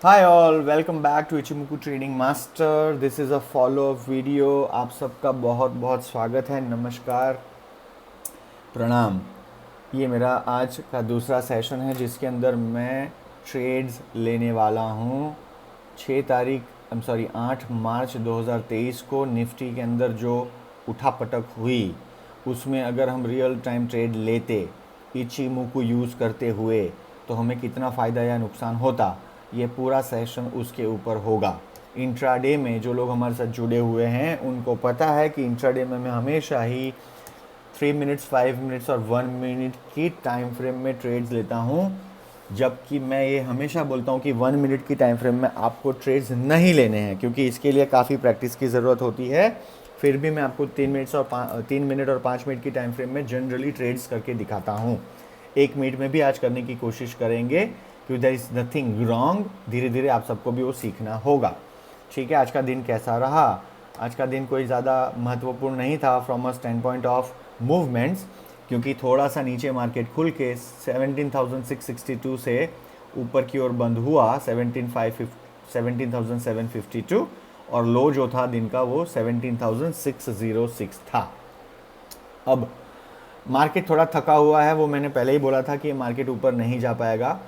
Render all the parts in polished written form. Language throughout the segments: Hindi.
Hi all, welcome back to Ichimoku trading master. This is a follow up video. आप सबका बहुत बहुत स्वागत है। नमस्कार, प्रणाम। ये मेरा आज का दूसरा सेशन है जिसके अंदर मैं ट्रेड्स लेने वाला हूँ। 8 मार्च 2023 को निफ्टी के अंदर जो उठापटक हुई उसमें अगर हम रियल टाइम ट्रेड लेते इचिमुकु यूज़ करते हुए तो हमें कितना फ़ायदा या नुकसान होता, ये पूरा सेशन उसके ऊपर होगा। इंट्राडे में जो लोग हमारे साथ जुड़े हुए हैं उनको पता है कि इंट्राडे में मैं हमेशा ही 3 मिनट्स, 5 मिनट्स और 1 मिनट की टाइम फ्रेम में ट्रेड्स लेता हूँ। जबकि मैं ये हमेशा बोलता हूँ कि 1 मिनट की टाइम फ्रेम में आपको ट्रेड्स नहीं लेने हैं क्योंकि इसके लिए काफ़ी प्रैक्टिस की ज़रूरत होती है। फिर भी मैं आपको 3 मिनट और 5 मिनट की टाइम फ्रेम में जनरली ट्रेड्स करके दिखाता हूँ। 1 मिनट में भी आज करने की कोशिश करेंगे क्योंकि देयर इज़ नथिंग रॉन्ग। धीरे धीरे आप सबको भी वो सीखना होगा। ठीक है, आज का दिन कैसा रहा? आज का दिन कोई ज़्यादा महत्वपूर्ण नहीं था from a stand point of movements, क्योंकि थोड़ा सा नीचे मार्केट खुल के 17,662 से ऊपर की ओर बंद हुआ 17,752, और लो जो था दिन का वो 17,606 था। अब मार्केट थोड़ा थका हुआ है, वो मैंने पहले ही बोला था कि ये मार्केट ऊपर नहीं जा पाएगा,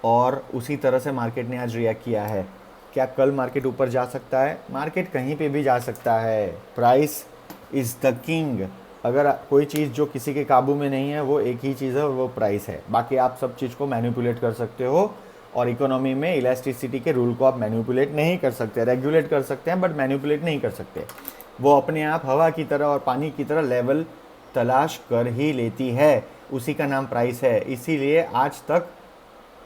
और उसी तरह से मार्केट ने आज रिएक्ट किया है। क्या कल मार्केट ऊपर जा सकता है? मार्केट कहीं पे भी जा सकता है। Price is the king. अगर कोई चीज़ जो किसी के काबू में नहीं है वो एक ही चीज़ है और वो प्राइस है। बाकी आप सब चीज़ को मैनिपुलेट कर सकते हो, और इकोनॉमी में इलास्टिसिटी के रूल को आप मैनिपुलेट नहीं कर सकते। रेगुलेट कर सकते हैं बट मैनिपुलेट नहीं कर सकते। वो अपने आप हवा की तरह और पानी की तरह लेवल तलाश कर ही लेती है। उसी का नाम प्राइस है। इसीलिए आज तक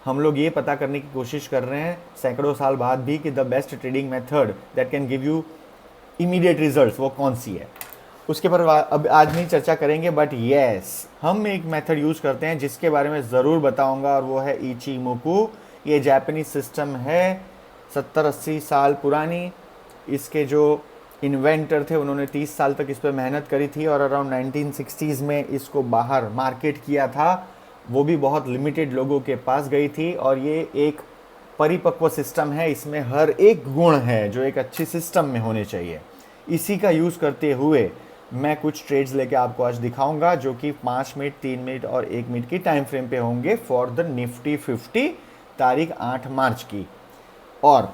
हम लोग ये पता करने की कोशिश कर रहे हैं सैकड़ों साल बाद भी कि the best trading method that can give you immediate results वो कौन सी है। उसके पर अब आज नहीं चर्चा करेंगे, बट येस, हम एक मेथड यूज़ करते हैं जिसके बारे में ज़रूर बताऊंगा, और वो है इचिमोकू। ये जापानीज सिस्टम है, 70-80 साल पुरानी। इसके जो इन्वेंटर थे उन्होंने 30 साल तक इस पर मेहनत करी थी, और अराउंड 1960s में इसको बाहर मार्केट किया था। वो भी बहुत लिमिटेड लोगों के पास गई थी, और ये एक परिपक्व सिस्टम है। इसमें हर एक गुण है जो एक अच्छी सिस्टम में होने चाहिए। इसी का यूज़ करते हुए मैं कुछ ट्रेड्स लेके आपको आज दिखाऊंगा जो कि 5 मिनट, 3 मिनट और 1 मिनट की टाइम फ्रेम पे होंगे फॉर द निफ्टी 50 तारीख 8 मार्च की। और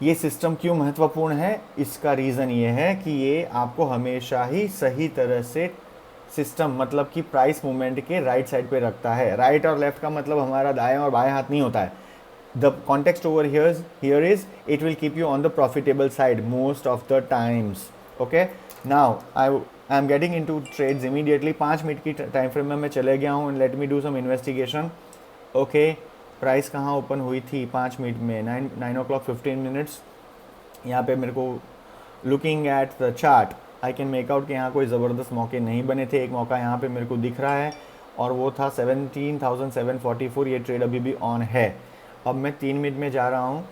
ये सिस्टम क्यों महत्वपूर्ण है, इसका रीज़न ये है कि ये आपको हमेशा ही सही तरह से सिस्टम, मतलब कि प्राइस मूवमेंट के राइट साइड पे रखता है। राइट और लेफ्ट का मतलब हमारा दाएं और बाएं हाथ नहीं होता है। The context over here is it will keep you on the profitable side most of the times. Okay, now I am getting in to trades immediately. 5 minute की टाइम फ्रेम में मैं चले गया हूँ। Let me do some investigation. Okay, price कहाँ ओपन हुई थी 5 मिनट में? 9 o'clock 15 minutes। यहाँ पे मेरे को looking at the chart I can make out कि यहाँ कोई ज़बरदस्त मौके नहीं बने थे। एक मौका यहाँ पे मेरे को दिख रहा है और वो था 17,744। ये ट्रेड अभी भी ऑन है। अब मैं 3 मिनट में जा रहा हूँ।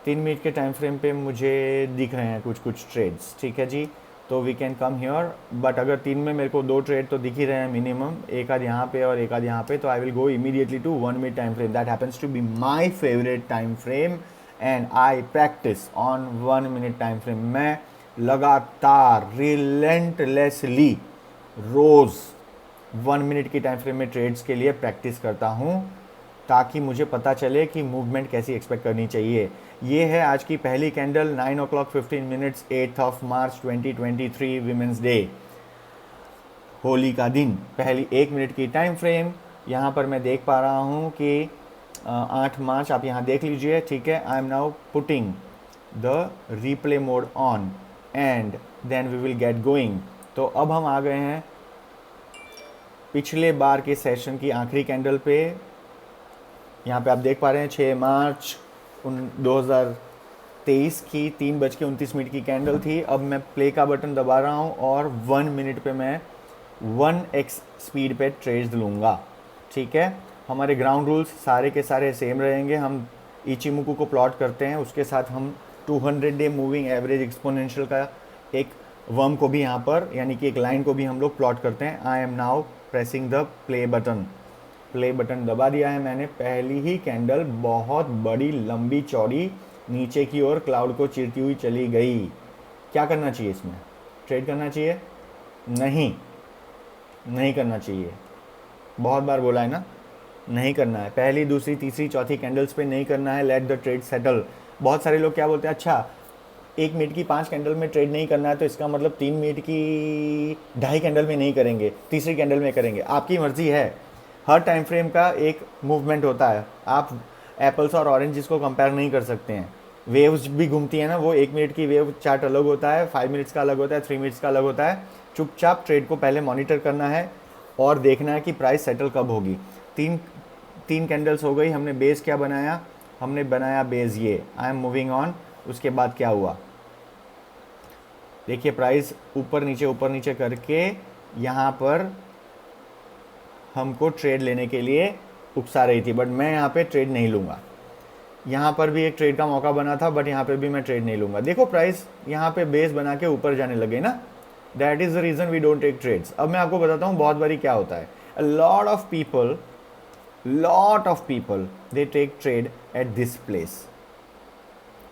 3 मिनट के टाइम फ्रेम पे मुझे दिख रहे हैं कुछ कुछ ट्रेड्स। ठीक है जी, तो we can come here. But अगर 3 में मेरे को 2 ट्रेड तो दिख ही रहे हैं मिनिमम, एक आध यहाँ पे और एक आध यहाँ पे, तो I will go immediately to 1 minute time frame. That happens to be my favourite time frame and I practice on 1 minute time frame. मैं लगातार रिलेंटलेसली रोज़ 1 मिनट की टाइम फ्रेम में ट्रेड्स के लिए प्रैक्टिस करता हूँ, ताकि मुझे पता चले कि मूवमेंट कैसी एक्सपेक्ट करनी चाहिए। ये है आज की पहली कैंडल, 9 o'clock 15 minutes 8 मार्च 2023, विमेंस डे, होली का दिन। पहली 1 मिनट की टाइम फ्रेम यहाँ पर मैं देख पा रहा हूँ कि 8 मार्च, आप यहाँ देख लीजिए। ठीक है, I am now putting the replay mode on and then we will get going. तो अब हम आ गए हैं पिछले बार के सेशन की आखिरी कैंडल पे। यहाँ पे आप देख पा रहे हैं 6 मार्च 2023 की 3:29 की कैंडल थी। अब मैं प्ले का बटन दबा रहा हूँ और 1 मिनट पे मैं 1x स्पीड पे ट्रेड्स लूँगा। ठीक है, हमारे ग्राउंड रूल्स सारे के सारे सेम रहेंगे। हम इचिमुकु को प्लॉट करते हैं, उसके साथ हम 200 डे मूविंग एवरेज एक्सपोनेंशियल का एक वर्म को भी यहाँ पर, यानी कि एक लाइन को भी हम लोग प्लॉट करते हैं। आई am now pressing the play button. Play button दबा दिया है मैंने। पहली ही कैंडल बहुत बड़ी लंबी चौड़ी नीचे की ओर क्लाउड को चीरती हुई चली गई। क्या करना चाहिए इसमें? ट्रेड करना चाहिए? नहीं, नहीं करना चाहिए। बहुत बार बोला है ना, नहीं करना है। पहली, दूसरी, तीसरी, चौथी कैंडल्स पे नहीं करना है। Let the trade settle. बहुत सारे लोग क्या बोलते हैं, अच्छा 1 मिनट की 5 कैंडल में ट्रेड नहीं करना है तो इसका मतलब 3 मिनट की 2.5 कैंडल में नहीं करेंगे, तीसरी कैंडल में करेंगे। आपकी मर्जी है। हर टाइम फ्रेम का एक मूवमेंट होता है। आप एप्पल्स और ऑरेंजेस को कंपेयर नहीं कर सकते हैं। वेव्स भी घूमती है ना, वो 1 मिनट की वेव चार्ट अलग होता है, 5 मिनट्स का अलग होता है, 3 मिनट्स का अलग होता है। चुपचाप ट्रेड को पहले मॉनिटर करना है और देखना है कि प्राइस सेटल कब होगी। तीन तीन कैंडल्स हो गई। हमने बेस क्या बनाया? हमने बनाया बेस ये, आई एम मूविंग ऑन। उसके बाद क्या हुआ देखिए, प्राइस ऊपर नीचे करके यहाँ पर हमको ट्रेड लेने के लिए उकसा रही थी, बट मैं यहाँ पे ट्रेड नहीं लूँगा। यहाँ पर भी एक ट्रेड का मौका बना था, बट यहाँ पे भी मैं ट्रेड नहीं लूँगा। देखो प्राइस यहाँ पे बेस बना के ऊपर जाने लगे ना, that is the reason we don't take trades. अब मैं आपको बताता हूँ बहुत बारी क्या होता है। अ lot of people they take trade at this place।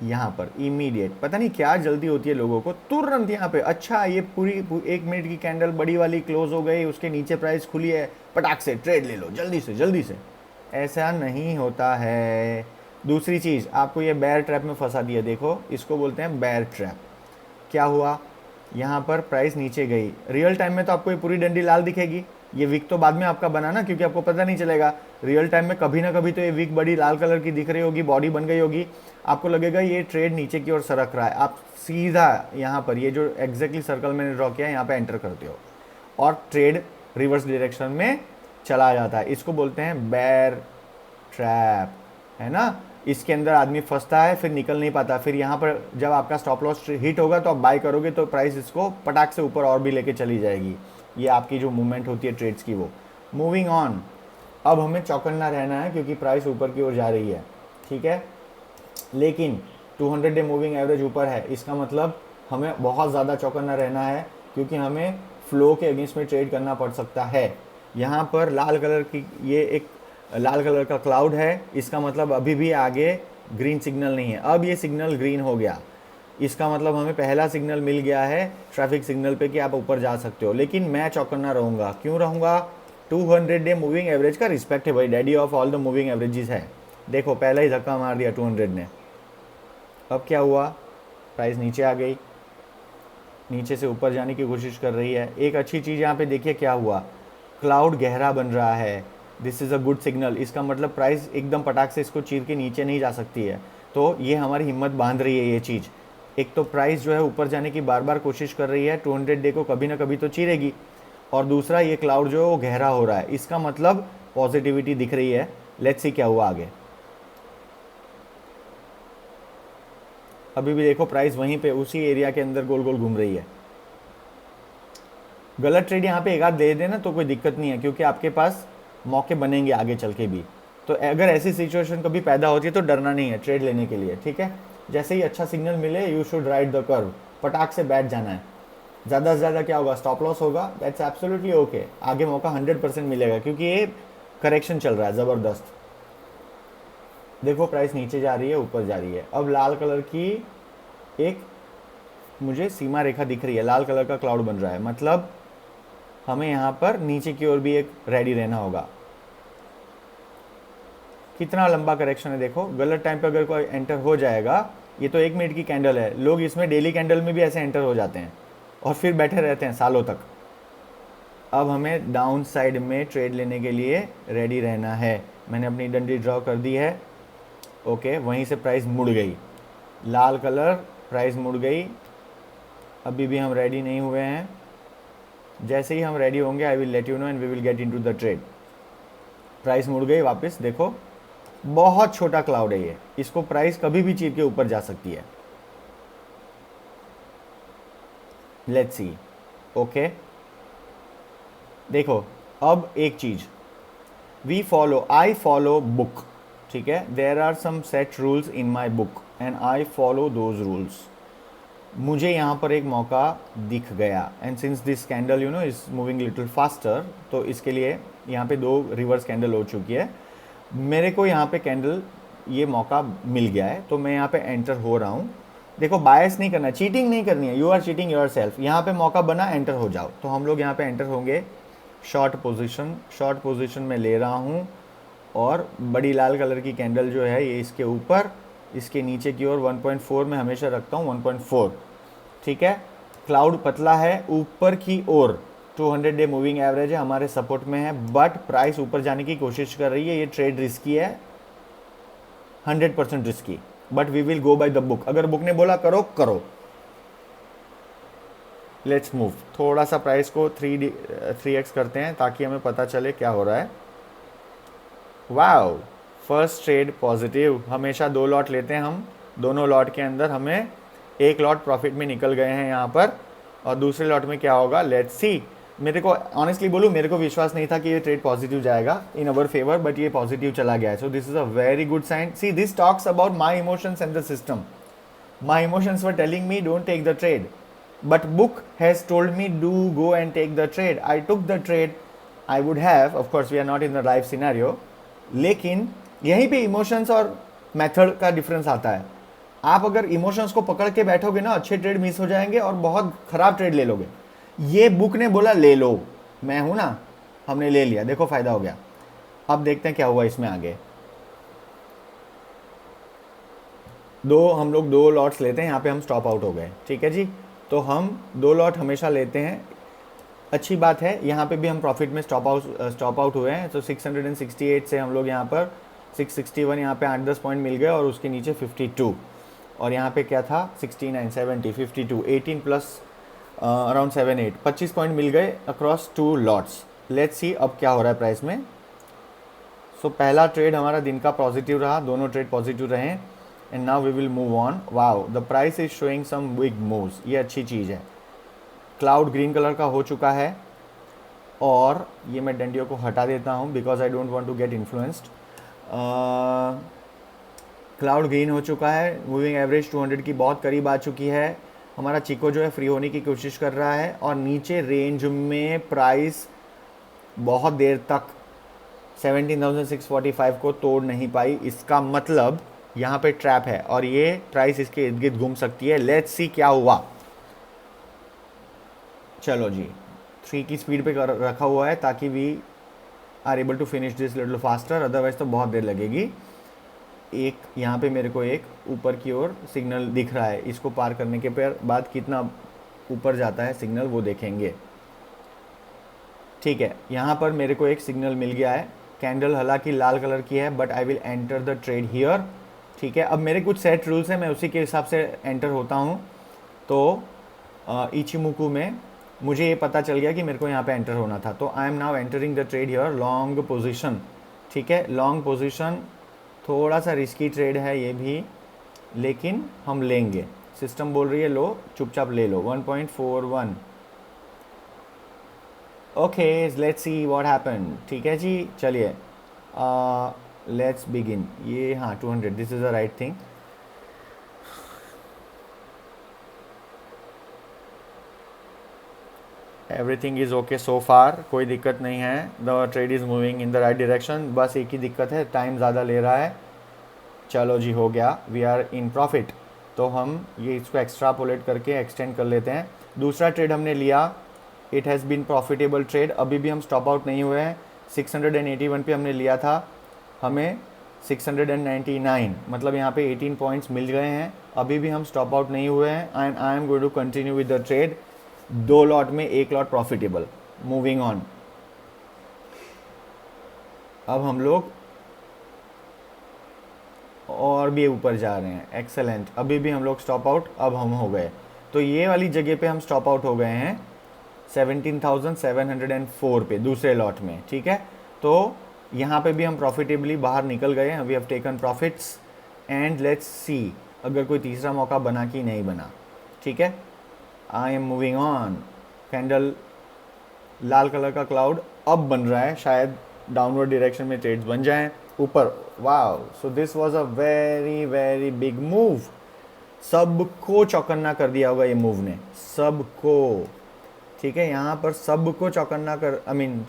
यहाँ पर इमीडिएट, पता नहीं क्या जल्दी होती है लोगों को, तुरंत यहाँ पे अच्छा ये पूरी 1 मिनट की कैंडल बड़ी वाली क्लोज हो गई, उसके नीचे प्राइस खुली है, पटाख से ट्रेड ले लो जल्दी से। ऐसा नहीं होता है। दूसरी चीज़, आपको ये बेयर ट्रैप में फंसा दिया। देखो इसको बोलते हैं बेयर ट्रैप। क्या हुआ, यहाँ पर प्राइस नीचे गई। रियल टाइम में तो आपको ये पूरी डंडी लाल दिखेगी, ये विक तो बाद में आपका बना ना, क्योंकि आपको पता नहीं चलेगा। रियल टाइम में कभी ना कभी तो ये विक बड़ी लाल कलर की दिख रही होगी, बॉडी बन गई होगी, आपको लगेगा ये ट्रेड नीचे की ओर सरक रहा है। आप सीधा यहाँ पर ये जो एग्जैक्टली सर्कल मैंने ड्रॉ किया है यहाँ पे एंटर करते हो और ट्रेड रिवर्स डायरेक्शन में चला जाता है। इसको बोलते हैं बेयर ट्रैप, है ना। इसके अंदर आदमी फंसता है, फिर निकल नहीं पाता। फिर यहाँ पर जब आपका स्टॉप लॉस हिट होगा तो आप बाय करोगे तो प्राइस इसको पटाख से ऊपर और भी लेके चली जाएगी। ये आपकी जो मूवमेंट होती है ट्रेड्स की, वो मूविंग ऑन। अब हमें चौकन्ना रहना है क्योंकि प्राइस ऊपर की ओर जा रही है, ठीक है। लेकिन 200 डे मूविंग एवरेज ऊपर है, इसका मतलब हमें बहुत ज़्यादा चौकन्ना रहना है क्योंकि हमें फ्लो के अगेंस्ट में ट्रेड करना पड़ सकता है। यहाँ पर लाल कलर की ये एक लाल कलर का क्लाउड है, इसका मतलब अभी भी आगे ग्रीन सिग्नल नहीं है। अब ये सिग्नल ग्रीन हो गया, इसका मतलब हमें पहला सिग्नल मिल गया है ट्रैफिक सिग्नल पे कि आप ऊपर जा सकते हो। लेकिन मैं चौकन्ना रहूँगा। क्यों रहूँगा? 200 डे मूविंग एवरेज का रिस्पेक्ट है भाई, daddy of all the moving averages है। देखो पहला ही धक्का मार दिया 200 ने। अब क्या हुआ, प्राइस नीचे आ गई, नीचे से ऊपर जाने की कोशिश कर रही है। एक अच्छी चीज़ यहाँ पे देखिए क्या हुआ, क्लाउड गहरा बन रहा है, this is a good signal. इसका मतलब प्राइस एकदम पटाख से इसको चीर के नीचे नहीं जा सकती है, तो ये हमारी हिम्मत बांध रही है ये चीज़। एक तो प्राइस जो है ऊपर जाने की बार बार कोशिश कर रही है, 200 डे को कभी ना कभी तो चीरेगी, और दूसरा ये क्लाउड जो है वो गहरा हो रहा है, इसका मतलब पॉजिटिविटी दिख रही है। लेट्स सी क्या हुआ आगे। अभी भी देखो प्राइस वहीं पे उसी एरिया के अंदर गोल गोल घूम रही है। गलत ट्रेड यहाँ पे एक आध दे देना तो कोई दिक्कत नहीं है, क्योंकि आपके पास मौके बनेंगे आगे चल के भी। तो अगर ऐसी सिचुएशन कभी पैदा होती है तो डरना नहीं है ट्रेड लेने के लिए, ठीक है। जैसे ही अच्छा सिग्नल मिले you should ride the curve, पटाख से बैठ जाना है। ज़्यादा से ज़्यादा क्या होगा, स्टॉप लॉस होगा, दैट्स एब्सोल्युटली ओके। आगे मौका 100% मिलेगा क्योंकि ये करेक्शन चल रहा है ज़बरदस्त। देखो प्राइस नीचे जा रही है, ऊपर जा रही है। अब लाल कलर की एक मुझे सीमा रेखा दिख रही है, लाल कलर का क्लाउड बन रहा है, मतलब हमें यहाँ पर नीचे की ओर भी एक रेडी रहना होगा। कितना लंबा करेक्शन है देखो, गलत टाइम पे अगर कोई एंटर हो जाएगा, ये तो 1 मिनट की कैंडल है, लोग इसमें डेली कैंडल में भी ऐसे एंटर हो जाते हैं और फिर बैठे रहते हैं सालों तक। अब हमें डाउन साइड में ट्रेड लेने के लिए रेडी रहना है। मैंने अपनी डंडी ड्रॉ कर दी है, ओके। वहीं से प्राइस मुड़ गई, लाल कलर, प्राइस मुड़ गई। अभी भी हम रेडी नहीं हुए हैं, जैसे ही हम रेडी होंगे I will let you know and we will get into the trade. Price मुड़ गई वापस, देखो बहुत छोटा क्लाउड है ये, इसको प्राइस कभी भी चीर के ऊपर जा सकती है। Let's see, okay. देखो अब एक चीज, आई फॉलो बुक, ठीक है। There are some set rules in my book and I follow those rules. मुझे यहाँ पर एक मौका दिख गया and since this candle you know is moving little faster, तो इसके लिए यहाँ पे 2 रिवर्स कैंडल हो चुकी है, मेरे को यहाँ पे कैंडल ये मौका मिल गया है, तो मैं यहाँ पे एंटर हो रहा हूँ। देखो बायस नहीं करना, चीटिंग नहीं करनी है, you are cheating yourself. यहाँ पे मौका बना, एंटर हो जाओ। तो हम लोग यहाँ पे एंटर होंगे। शॉर्ट पोजीशन में ले रहा हूँ, और बड़ी लाल कलर की कैंडल जो है ये इसके ऊपर, इसके नीचे की ओर 1.4 में हमेशा रखता हूँ, 1.4। ठीक है, क्लाउड पतला है, ऊपर की ओर 200 डे मूविंग एवरेज है, हमारे सपोर्ट में है, बट प्राइस ऊपर जाने की कोशिश कर रही है। ये ट्रेड रिस्की है, 100% risky, but we will go by the book. अगर बुक ने बोला करो करो। Let's move. थोड़ा सा प्राइस को 3x करते हैं ताकि हमें पता चले क्या हो रहा है। Wow, first trade positive. हमेशा 2 लॉट लेते हैं हम, दोनों लॉट के अंदर हमें 1 लॉट प्रॉफिट में निकल गए हैं यहाँ पर, और दूसरे लॉट में क्या होगा लेट्स सी। मेरे को ऑनेस्टली बोलूँ, मेरे को विश्वास नहीं था कि ये ट्रेड पॉजिटिव जाएगा इन अवर फेवर, बट ये पॉजिटिव चला गया है। So this is a very good sign. See, this talks about my emotions and the system. My emotions were telling me don't take the trade, but book has told me do go and take the trade. I took the trade. I would have, of course we are not in the live scenario, लेकिन यहीं पे इमोशंस और मेथड का डिफरेंस आता है। आप अगर इमोशंस को पकड़ के बैठोगे ना, अच्छे ट्रेड मिस हो जाएंगे और बहुत खराब ट्रेड ले लोगे। ये बुक ने बोला ले लो, मैं हूं ना, हमने ले लिया, देखो फायदा हो गया। अब देखते हैं क्या हुआ इसमें आगे। हम लोग 2 लॉट्स लेते हैं, यहाँ पे हम स्टॉप आउट हो गए। ठीक है जी, तो हम 2 लॉट हमेशा लेते हैं, अच्छी बात है। यहाँ पे भी हम प्रॉफिट में स्टॉप आउट हुए हैं। तो 668 से हम लोग यहाँ पर 661, यहाँ पे 8-10 पॉइंट मिल गए, और उसके नीचे 52, और यहाँ पे क्या था 69, 70, 52, 18 प्लस अराउंड 7-8, 25 पॉइंट मिल गए अक्रॉस 2 लॉट्स। लेट्स सी अब क्या हो रहा है प्राइस में। सो पहला ट्रेड हमारा दिन का पॉजिटिव रहा, दोनों ट्रेड पॉजिटिव रहे, and now we will move on. Wow, the price is showing some big moves, ये अच्छी चीज़ है। क्लाउड ग्रीन कलर का हो चुका है, और ये मैं डंडियों को हटा देता हूँ because I don't want to get influenced. Cloud green हो चुका है, मूविंग एवरेज 200 की बहुत करीब आ चुकी है। हमारा चिको जो है फ्री होने की कोशिश कर रहा है, और नीचे रेंज में प्राइस बहुत देर तक 17,645 को तोड़ नहीं पाई। इसका मतलब यहाँ पे ट्रैप है, और ये प्राइस इसके इर्द गिर्द घूम सकती है। लेट्स सी क्या हुआ। चलो जी, 3 की स्पीड पे रखा हुआ है ताकि we are able to finish this little faster, otherwise तो बहुत देर लगेगी। एक यहाँ पे मेरे को एक ऊपर की ओर सिग्नल दिख रहा है, इसको पार करने के बाद कितना ऊपर जाता है सिग्नल वो देखेंगे। ठीक है, यहाँ पर मेरे को एक सिग्नल मिल गया है, कैंडल हालांकि लाल कलर की है, but I will enter the trade here. ठीक है, अब मेरे कुछ सेट रूल्स हैं, मैं उसी के हिसाब से एंटर होता हूँ। तो इचिमुकु में मुझे ये पता चल गया कि मेरे को यहाँ पे एंटर होना था, तो आई am now entering the trade here, long position. ठीक है, लॉन्ग पोजीशन, थोड़ा सा रिस्की ट्रेड है ये भी, लेकिन हम लेंगे। सिस्टम बोल रही है लो, चुपचाप ले लो। 1.41, okay, let's see what happen. ठीक है जी, चलिए लेट्स बिगिन। ये हाँ 200, this is the right thing. Everything is okay so far, कोई दिक्कत नहीं है। The trade is moving in the right direction, बस एक ही दिक्कत है, टाइम ज़्यादा ले रहा है। चलो जी, हो गया, वी आर इन प्रॉफिट। तो हम ये इसको एक्स्ट्रापोलेट करके एक्सटेंड कर लेते हैं। दूसरा ट्रेड हमने लिया, it has been profitable trade, अभी भी हम स्टॉप आउट नहीं हुए हैं। 681 पे हमने लिया था, हमें 699, मतलब यहाँ पे 18 पॉइंट्स मिल गए हैं, अभी भी हम स्टॉप आउट नहीं हुए हैं। And I am going to continue with the trade, 2 lot में 1 लॉट प्रॉफिटेबल। मूविंग ऑन, अब हम लोग और भी ऊपर जा रहे हैं, एक्सेलेंट। अभी भी हम लोग स्टॉप आउट, अब हम हो गए, तो ये वाली जगह पे हम स्टॉप आउट हो गए हैं 17,704 पे दूसरे लॉट में। ठीक है, तो यहाँ पे भी हम प्रॉफिटेबली बाहर निकल गए हैं, we have taken profits. And let's see अगर कोई तीसरा मौका बना कि नहीं बना। ठीक है, I am moving on. Candle Lal colour का क्लाउड अब बन रहा है, शायद डाउनवर्ड डायरेक्शन में ट्रेड्स बन जाएं ऊपर। Wow, so this was a very very big move. सबको चौकन्ना कर दिया होगा ये मूव ने, सबको। ठीक है, यहाँ पर सबको चौकन्ना कर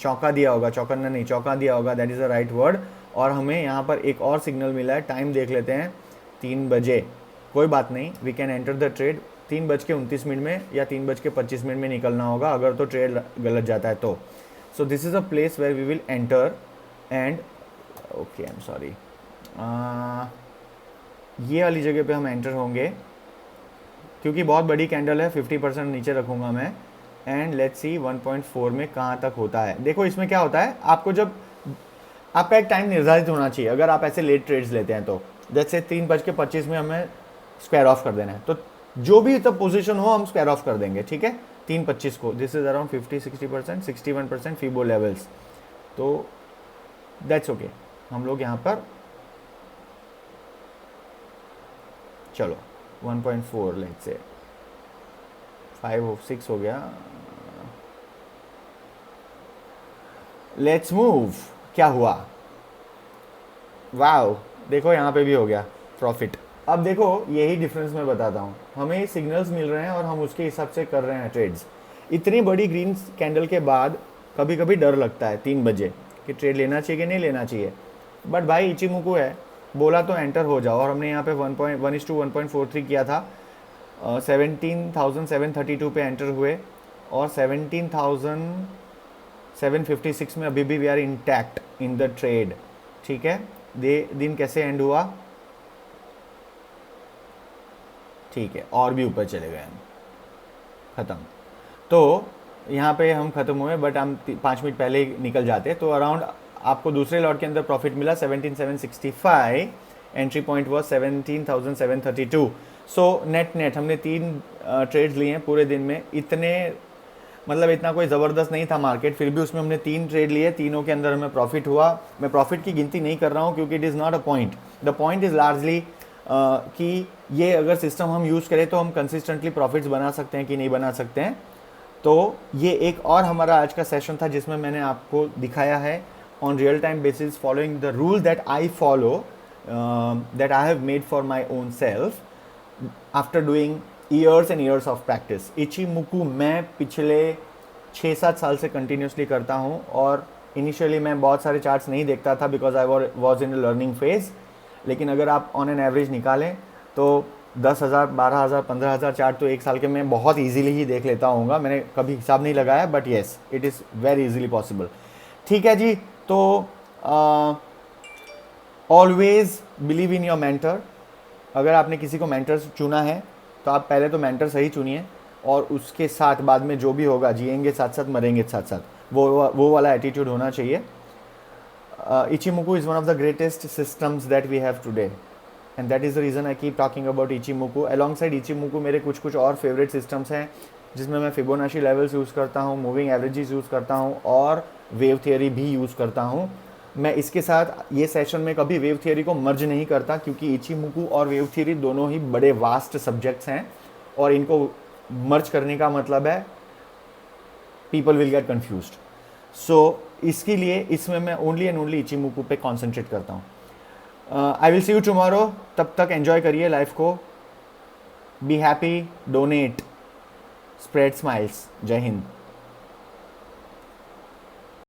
चौंका दिया होगा, चौकन्ना नहीं चौंका दिया होगा, that is the right word. और हमें यहाँ पर एक और सिग्नल मिला है, टाइम देख लेते हैं 3 बजे, कोई बात नहीं, we can enter the trade 3:29 में या 3:25 में निकलना होगा अगर तो ट्रेड गलत जाता है तो। So this is a place where we will enter and okay, I am sorry, ये वाली जगह पे हम एंटर होंगे क्योंकि बहुत बड़ी कैंडल है, 50% नीचे रखूँगा मैं। एंड लेट्स सी 1.4 में कहाँ तक होता है। देखो इसमें क्या होता है, आपको जब आपका एक टाइम निर्धारित होना चाहिए, अगर आप ऐसे लेट ट्रेड्स लेते हैं तो जैसे 3:25 में हमें स्क्वायर ऑफ कर देना है, तो जो भी तब पोजीशन हो हम स्क्वायर ऑफ कर देंगे, ठीक है 3:25 को। This is around 50-60%, 61% Fibo levels, तो दैट्स ओके। हम लोग यहाँ पर चलो 1.4 लेट्स से 5-6 हो गया, लेट्स मूव। क्या हुआ, वाओ, देखो यहाँ पे भी हो गया प्रॉफिट। अब देखो यही डिफरेंस मैं बताता हूँ, हमें सिग्नल्स मिल रहे हैं और हम उसके हिसाब से कर रहे हैं ट्रेड्स। इतनी बड़ी ग्रीन कैंडल के बाद कभी कभी डर लगता है 3 बजे कि ट्रेड लेना चाहिए कि नहीं लेना चाहिए, बट भाई इचिमुकु है, बोला तो एंटर हो जाओ। और हमने यहाँ पे 1:1:1.43 किया था, 17,732 पे एंटर हुए और 17,756 में अभी भी we are intact in the trade, ठीक है। दिन कैसे एंड हुआ, ठीक है, और भी ऊपर चले गए हम, ख़त्म। तो यहाँ पे हम ख़त्म हुए, बट हम 5 मिनट पहले ही निकल जाते तो अराउंड आपको दूसरे लॉट के अंदर प्रॉफिट मिला 17,765, entry point was 17,732। So net हमने 3 ट्रेड्स लिए हैं पूरे दिन में। मतलब इतना कोई ज़बरदस्त नहीं था मार्केट, फिर भी उसमें हमने 3 ट्रेड लिए, तीनों के अंदर हमें प्रॉफिट हुआ। मैं प्रॉफिट की गिनती नहीं कर रहा हूँ क्योंकि it is not a point, the point is largely कि ये अगर सिस्टम हम यूज़ करें तो हम कंसिस्टेंटली प्रॉफिट्स बना सकते हैं कि नहीं बना सकते हैं। तो ये एक और हमारा आज का सेशन था जिसमें मैंने आपको दिखाया है on real time basis, following the rule that I follow, that I have made for my own self after doing years and years of practice. Ichimoku मैं पिछले 6-7 साल से कंटिन्यूसली करता हूँ और इनिशियली मैं बहुत सारे चार्ट्स नहीं देखता था because I was in learning phase, लेकिन अगर आप ऑन एन एवरेज निकालें तो 10,000, 12,000, 15,000 चार्ट तो एक साल के मैं बहुत इजीली ही देख लेता हूँगा। मैंने कभी हिसाब नहीं लगाया, but yes it is very easily possible. ठीक है जी, तो always believe in your mentor. अगर आपने किसी को मेंटर चुना है तो आप पहले तो मेंटर सही चुनिए और उसके साथ बाद में जो भी होगा जिएंगे साथ साथ, मरेंगे साथ साथ, वो वाला एटीट्यूड होना चाहिए। Ichimoku is one of the greatest systems that we have today, and that is the reason I keep talking about Ichimoku. Alongside Ichimoku मेरे कुछ और फेवरेट सिस्टम्स हैं जिसमें मैं फिबोनाची लेवल्स यूज़ करता हूँ, मूविंग एवरेजेस यूज़ करता हूँ और वेव थियोरी भी यूज़ करता हूँ। मैं इसके साथ ये सेशन में कभी वेव थियोरी को मर्ज नहीं करता क्योंकि Ichimoku और वेव थियोरी दोनों ही बड़े वास्ट सब्जेक्ट्स हैं और इनको मर्ज करने का मतलब है पीपल विल गेट कन्फ्यूज्ड। सो इसके लिए इसमें मैं ओनली एंड ओनली इचिमुकू पे कॉन्सेंट्रेट करता हूँ। I will see you tomorrow, तब तक एंजॉय करिए लाइफ को, be happy, donate, spread smiles. जय हिंद।